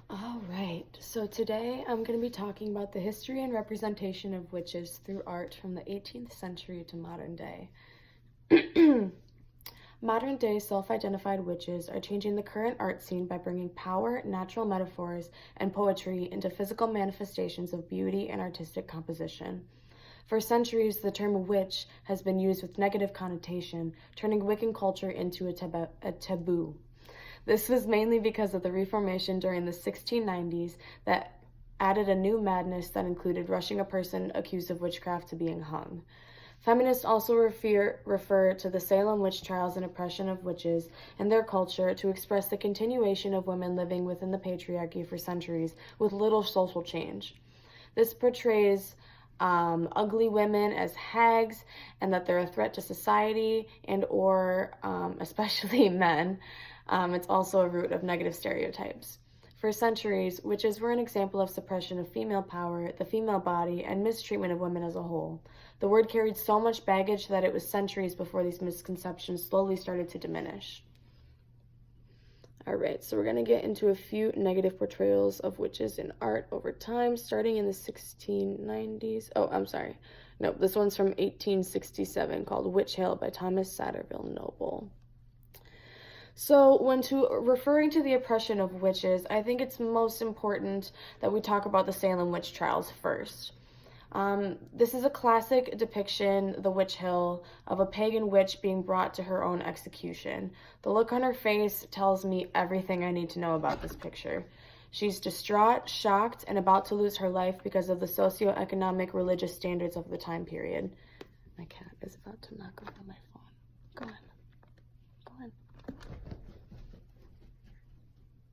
All right, so today I'm going to be talking about the history and representation of witches through art from the 18th century to modern day. Modern day self-identified witches are changing the current art scene by bringing power, natural metaphors, and poetry into physical manifestations of beauty and artistic composition. For centuries, the term witch has been used with negative connotation, turning Wiccan culture into a taboo. This was mainly because of the Reformation during the 1690s that added a new madness that included rushing a person accused of witchcraft to being hung. Feminists also refer to the Salem witch trials and oppression of witches and their culture to express the continuation of women living within the patriarchy for centuries with little social change. This portrays ugly women as hags and that they're a threat to society or especially men. It's also a root of negative stereotypes. For centuries, witches were an example of suppression of female power, the female body, and mistreatment of women as a whole. The word carried so much baggage that it was centuries before these misconceptions slowly started to diminish. All right, so we're going to get into a few negative portrayals of witches in art over time, starting in the 1690s. Oh, I'm sorry. No, this one's from 1867 called Witch Hill by Thomas Satterville Noble. So when referring to the oppression of witches, I think it's most important that we talk about the Salem witch trials first. This is a classic depiction, the Witch Hill, of a pagan witch being brought to her own execution. The look on her face tells me everything I need to know about this picture. She's distraught, shocked, and about to lose her life because of the socioeconomic religious standards of the time period. My cat is about to knock over my phone. Go on. Go on.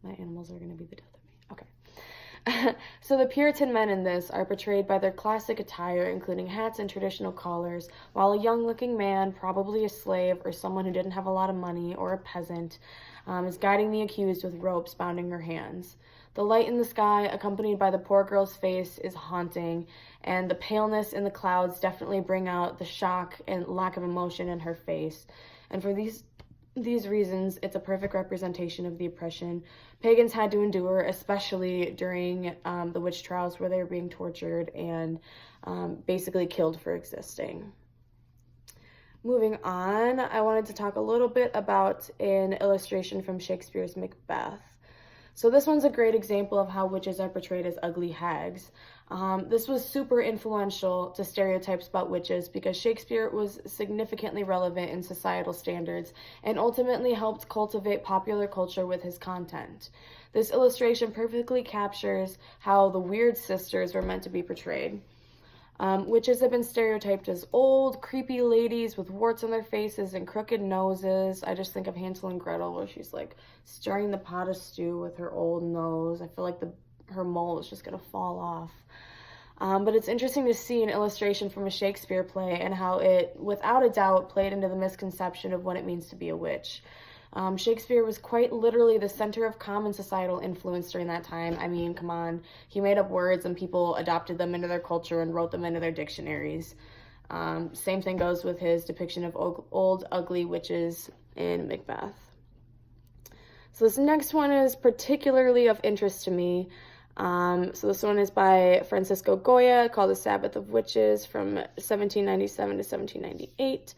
My animals are going to be the death of me. Okay. So the Puritan men in this are portrayed by their classic attire, including hats and traditional collars, while a young-looking man, probably a slave or someone who didn't have a lot of money or a peasant, is guiding the accused with ropes bounding her hands. The light in the sky, accompanied by the poor girl's face, is haunting, and the paleness in the clouds definitely bring out the shock and lack of emotion in her face. And for these reasons, it's a perfect representation of the oppression pagans had to endure, especially during the witch trials where they were being tortured and basically killed for existing. Moving on, I wanted to talk a little bit about an illustration from Shakespeare's Macbeth. So this one's a great example of how witches are portrayed as ugly hags. This was super influential to stereotypes about witches because Shakespeare was significantly relevant in societal standards and ultimately helped cultivate popular culture with his content. This illustration perfectly captures how the weird sisters were meant to be portrayed. Witches have been stereotyped as old, creepy ladies with warts on their faces and crooked noses. I just think of Hansel and Gretel where she's like stirring the pot of stew with her old nose. I feel like her mole is just going to fall off. But it's interesting to see an illustration from a Shakespeare play and how it, without a doubt, played into the misconception of what it means to be a witch. Shakespeare was quite literally the center of common societal influence during that time. I mean, come on. He made up words and people adopted them into their culture and wrote them into their dictionaries. Same thing goes with his depiction of old ugly witches in Macbeth. So this next one is particularly of interest to me. So this one is by Francisco Goya, called The Sabbath of Witches, from 1797 to 1798,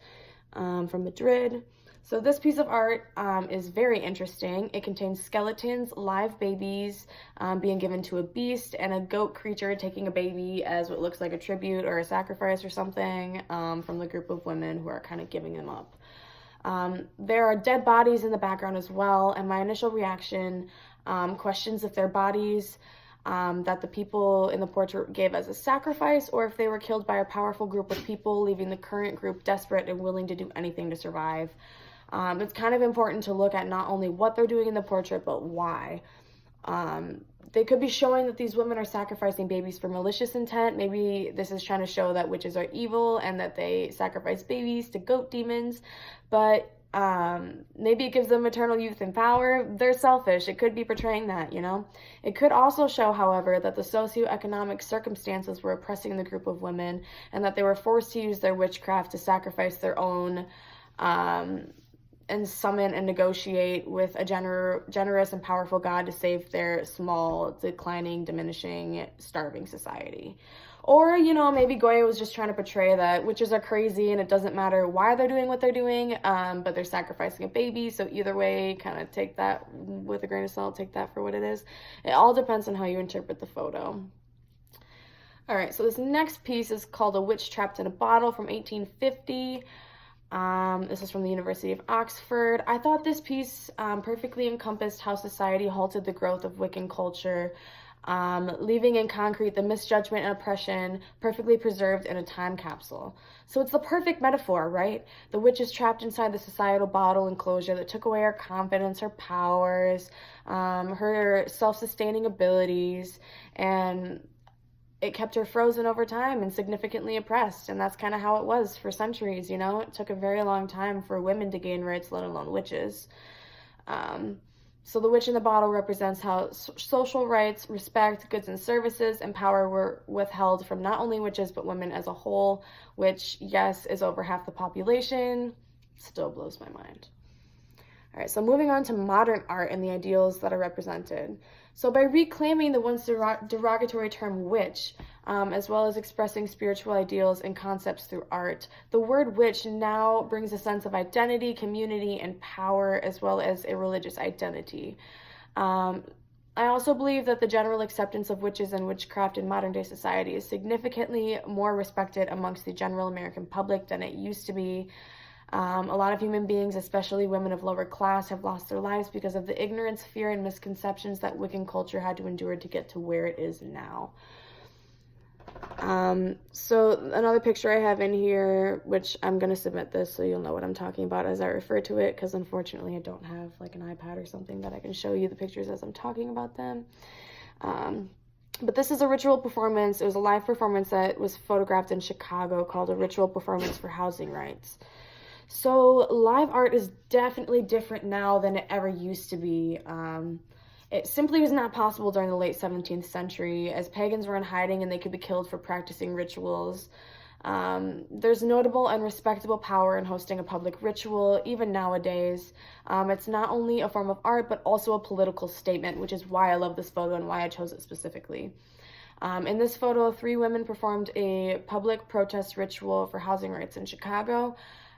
from Madrid. So this piece of art is very interesting. It contains skeletons, live babies being given to a beast, and a goat creature taking a baby as what looks like a tribute or a sacrifice or something from the group of women who are kind of giving them up. There are dead bodies in the background as well, and my initial reaction questions if they're bodies that the people in the portrait gave as a sacrifice, or if they were killed by a powerful group of people, leaving the current group desperate and willing to do anything to survive. It's kind of important to look at not only what they're doing in the portrait, but why. They could be showing that these women are sacrificing babies for malicious intent. Maybe this is trying to show that witches are evil and that they sacrifice babies to goat demons, but maybe it gives them eternal youth and power. They're selfish. It could be portraying that, you know. It could also show, however, that the socioeconomic circumstances were oppressing the group of women and that they were forced to use their witchcraft to sacrifice their own and summon and negotiate with a generous and powerful God to save their small, declining, diminishing, starving society. Or, maybe Goya was just trying to portray that witches are crazy and it doesn't matter why they're doing what they're doing, but they're sacrificing a baby. So either way, kind of take that with a grain of salt, take that for what it is. It all depends on how you interpret the photo. All right, so this next piece is called A Witch Trapped in a Bottle from 1850. This is from the University of Oxford. I thought this piece perfectly encompassed how society halted the growth of Wiccan culture, leaving in concrete the misjudgment and oppression perfectly preserved in a time capsule. So it's the perfect metaphor, right? The witch is trapped inside the societal bottle enclosure that took away her confidence, her powers, her self-sustaining abilities, and it kept her frozen over time and significantly oppressed. And that's kind of how it was for centuries, It took a very long time for women to gain rights, let alone witches. So the witch in the bottle represents how social rights, respect, goods and services, and power were withheld from not only witches, but women as a whole, which, yes, is over half the population. Still blows my mind. All right, so moving on to modern art and the ideals that are represented. So by reclaiming the once derogatory term witch, as well as expressing spiritual ideals and concepts through art, the word witch now brings a sense of identity, community, and power, as well as a religious identity. I also believe that the general acceptance of witches and witchcraft in modern day society is significantly more respected amongst the general American public than it used to be. A lot of human beings, especially women of lower class, have lost their lives because of the ignorance, fear, and misconceptions that Wiccan culture had to endure to get to where it is now. So another picture I have in here, which I'm going to submit this so you'll know what I'm talking about as I refer to it, because unfortunately I don't have like an iPad or something that I can show you the pictures as I'm talking about them. But this is a ritual performance. It was a live performance that was photographed in Chicago called A Ritual Performance for Housing Rights. So live art is definitely different now than it ever used to be. It simply was not possible during the late 17th century, as pagans were in hiding and they could be killed for practicing rituals. There's notable and respectable power in hosting a public ritual, even nowadays. It's not only a form of art, but also a political statement, which is why I love this photo and why I chose it specifically. In this photo, 3 women performed a public protest ritual for housing rights in Chicago.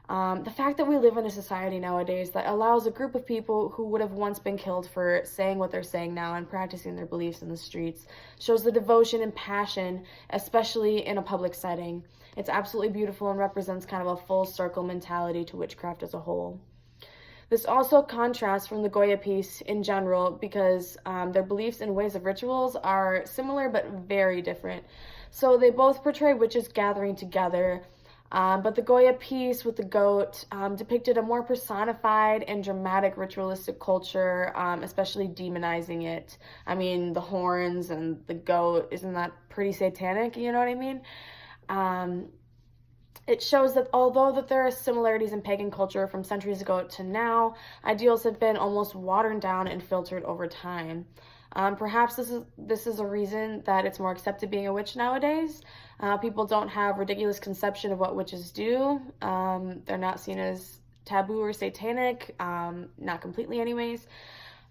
The fact that we live in a society nowadays that allows a group of people who would have once been killed for saying what they're saying now and practicing their beliefs in the streets shows the devotion and passion, especially in a public setting. It's absolutely beautiful and represents kind of a full circle mentality to witchcraft as a whole. This also contrasts from the Goya piece in general because their beliefs and ways of rituals are similar but very different. So they both portray witches gathering together. But the Goya piece with the goat depicted a more personified and dramatic ritualistic culture, especially demonizing it. I mean, the horns and the goat, isn't that pretty satanic? You know what I mean? It shows that although that there are similarities in pagan culture from centuries ago to now, ideals have been almost watered down and filtered over time. Perhaps this is a reason that it's more accepted being a witch nowadays. People don't have ridiculous conception of what witches do. They're not seen as taboo or satanic, not completely anyways,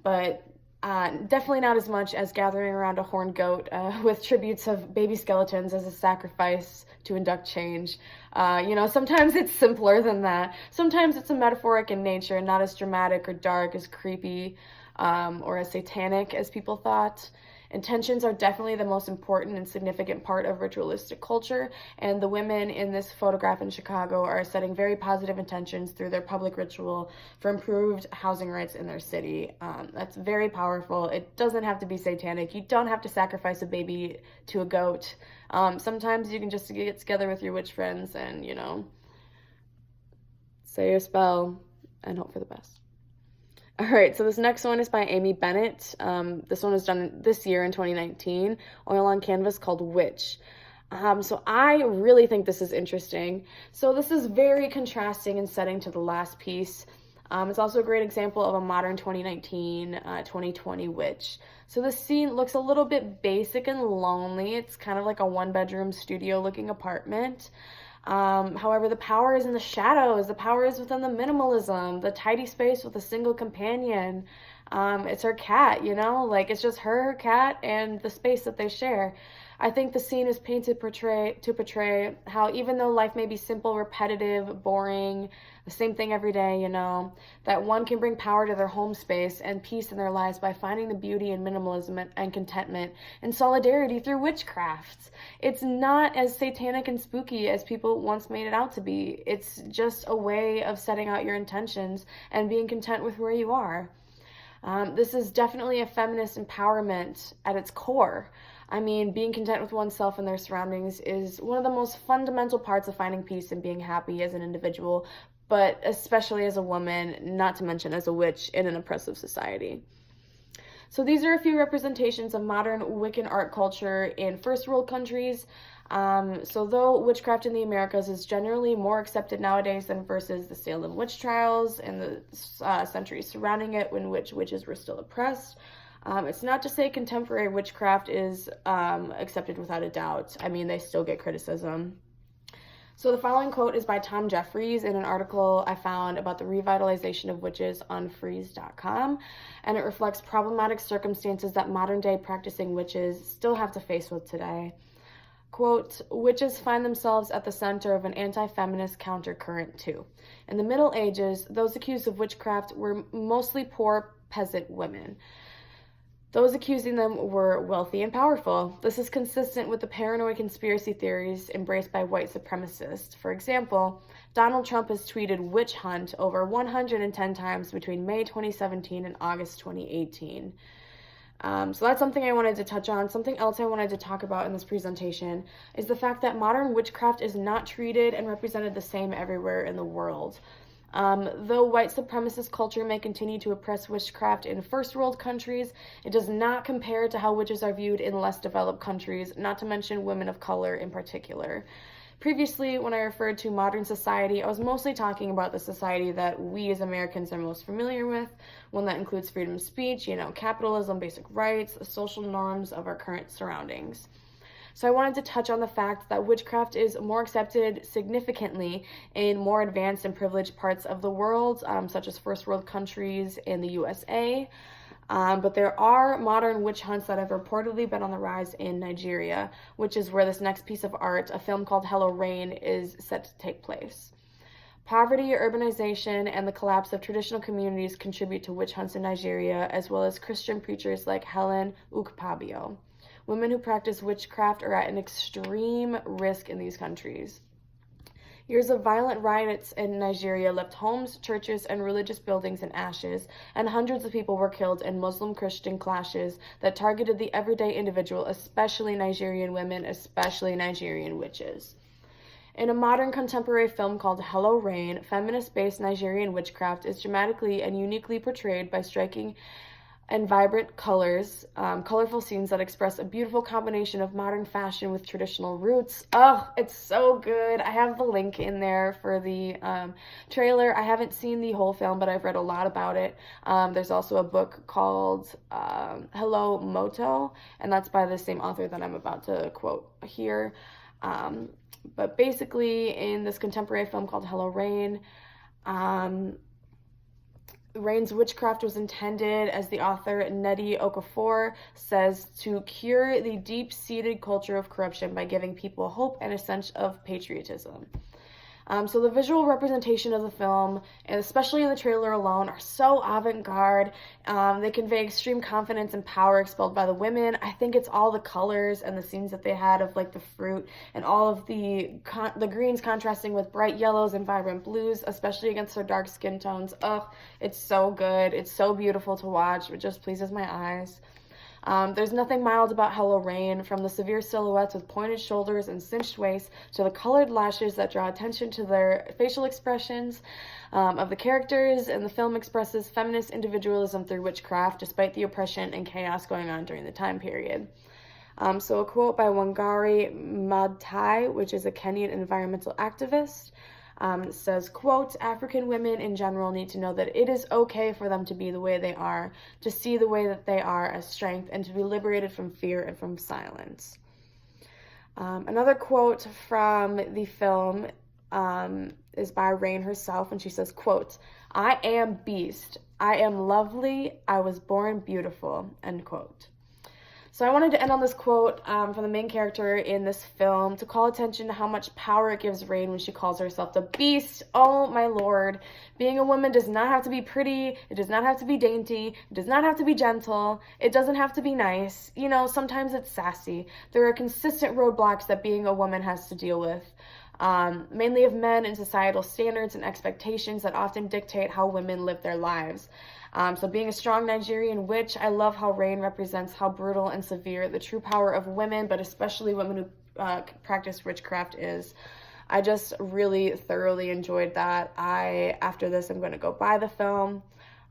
but definitely not as much as gathering around a horned goat with tributes of baby skeletons as a sacrifice to induct change. Sometimes it's simpler than that. Sometimes it's a metaphoric in nature, not as dramatic or dark, as creepy, or as satanic as people thought. Intentions are definitely the most important and significant part of ritualistic culture, and the women in this photograph in Chicago are setting very positive intentions through their public ritual for improved housing rights in their city. That's very powerful. It doesn't have to be satanic. You don't have to sacrifice a baby to a goat. Sometimes you can just get together with your witch friends and, say your spell and hope for the best. All right, so this next one is by Amy Bennett. This one was done this year in 2019, oil on canvas, called Witch. So I really think this is interesting. So this is very contrasting in setting to the last piece. It's also a great example of a modern 2019, 2020 witch. So this scene looks a little bit basic and lonely. It's kind of like a one-bedroom studio-looking apartment. However, the power is in the shadows. The power is within the minimalism, the tidy space with a single companion. It's her cat, like it's just her cat, and the space that they share. I think the scene is painted to portray how even though life may be simple, repetitive, boring, the same thing every day, that one can bring power to their home space and peace in their lives by finding the beauty in minimalism and contentment and solidarity through witchcraft. It's not as satanic and spooky as people once made it out to be. It's just a way of setting out your intentions and being content with where you are. This is definitely a feminist empowerment at its core. I mean, being content with oneself and their surroundings is one of the most fundamental parts of finding peace and being happy as an individual, but especially as a woman, not to mention as a witch in an oppressive society. So these are a few representations of modern Wiccan art culture in first world countries. So though witchcraft in the Americas is generally more accepted nowadays than versus the Salem witch trials and the centuries surrounding it when witches were still oppressed, it's not to say contemporary witchcraft is accepted without a doubt. I mean, they still get criticism. So the following quote is by Tom Jeffries in an article I found about the revitalization of witches on freeze.com, and it reflects problematic circumstances that modern-day practicing witches still have to face with today. Quote, witches find themselves at the center of an anti-feminist countercurrent too. In the Middle Ages, those accused of witchcraft were mostly poor peasant women. Those accusing them were wealthy and powerful. This is consistent with the paranoid conspiracy theories embraced by white supremacists. For example, Donald Trump has tweeted witch hunt over 110 times between May 2017 and August 2018. So that's something I wanted to touch on. Something else I wanted to talk about in this presentation is the fact that modern witchcraft is not treated and represented the same everywhere in the world. Though white supremacist culture may continue to oppress witchcraft in first world countries, it does not compare to how witches are viewed in less developed countries, not to mention women of color in particular. Previously, when I referred to modern society, I was mostly talking about the society that we as Americans are most familiar with, one that includes freedom of speech, capitalism, basic rights, the social norms of our current surroundings. So I wanted to touch on the fact that witchcraft is more accepted significantly in more advanced and privileged parts of the world, such as first world countries in the USA. But there are modern witch hunts that have reportedly been on the rise in Nigeria, which is where this next piece of art, a film called Hello Rain, is set to take place. Poverty, urbanization, and the collapse of traditional communities contribute to witch hunts in Nigeria, as well as Christian preachers like Helen Ukpabio. Women who practice witchcraft are at an extreme risk in these countries. Years of violent riots in Nigeria left homes, churches, and religious buildings in ashes, and hundreds of people were killed in Muslim-Christian clashes that targeted the everyday individual, especially Nigerian women, especially Nigerian witches. In a modern contemporary film called Hello Rain, feminist-based Nigerian witchcraft is dramatically and uniquely portrayed by striking and vibrant colors, colorful scenes that express a beautiful combination of modern fashion with traditional roots. Oh, it's so good. I have the link in there for the trailer. I haven't seen the whole film, but I've read a lot about it. There's also a book called Hello Moto, and that's by the same author that I'm about to quote here. But basically, in this contemporary film called Hello Rain, Rain's witchcraft was intended, as the author Nnedi Okorafor says, to cure the deep-seated culture of corruption by giving people hope and a sense of patriotism. So the visual representation of the film, and especially in the trailer alone, are so avant-garde. They convey extreme confidence and power expelled by the women. I think it's all the colors and the scenes that they had of like the fruit and all of the greens contrasting with bright yellows and vibrant blues, especially against their dark skin tones. Oh, it's so good. It's so beautiful to watch. It just pleases my eyes. There's nothing mild about Hello Rain, from the severe silhouettes with pointed shoulders and cinched waists to the colored lashes that draw attention to their facial expressions of the characters, and the film expresses feminist individualism through witchcraft despite the oppression and chaos going on during the time period. So a quote by Wangari Maathai, which is a Kenyan environmental activist, says, quote, African women in general need to know that it is okay for them to be the way they are, to see the way that they are as strength, and to be liberated from fear and from silence. Another quote from the film is by Rain herself, and she says, quote, "I am beast. I am lovely. I was born beautiful," end quote. So I wanted to end on this quote from the main character in this film to call attention to how much power it gives Rain when she calls herself the beast. Oh my lord. Being a woman does not have to be pretty. It does not have to be dainty. It does not have to be gentle. It doesn't have to be nice. You know, sometimes it's sassy. There are consistent roadblocks that being a woman has to deal with. Mainly of men and societal standards and expectations that often dictate how women live their lives. So being a strong Nigerian witch, I love how Rain represents how brutal and severe the true power of women, but especially women who practice witchcraft is. I just really thoroughly enjoyed that. After this, I'm going to go buy the film.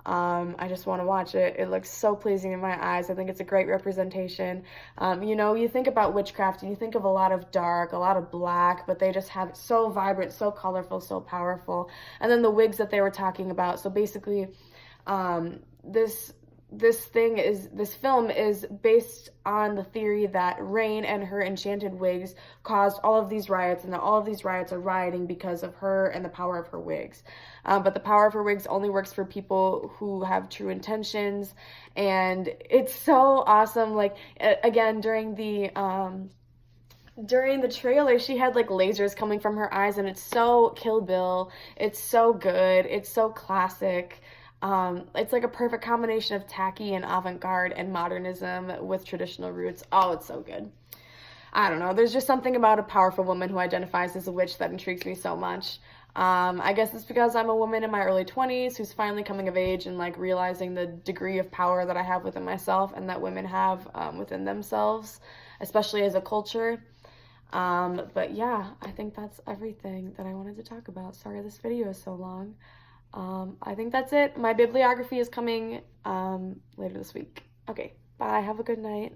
I just want to watch it. It looks so pleasing in my eyes. I think it's a great representation. You know, you think about witchcraft and you think of a lot of dark, a lot of black, but they just have it so vibrant, so colorful, so powerful. And then the wigs that they were talking about. So basically, this film is based on the theory that Rain and her enchanted wigs caused all of these riots, and that all of these riots are rioting because of her and the power of her wigs. But the power of her wigs only works for people who have true intentions, and it's so awesome. Like, again, during the trailer, she had like lasers coming from her eyes, and it's so Kill Bill. It's so good. It's so classic. It's like a perfect combination of tacky and avant-garde and modernism with traditional roots. Oh, it's so good. I don't know. There's just something about a powerful woman who identifies as a witch that intrigues me so much. I guess it's because I'm a woman in my early 20s who's finally coming of age and like realizing the degree of power that I have within myself and that women have within themselves, especially as a culture. But yeah, I think that's everything that I wanted to talk about. Sorry this video is so long. I think that's it. My bibliography is coming later this week. Okay, bye. Have a good night.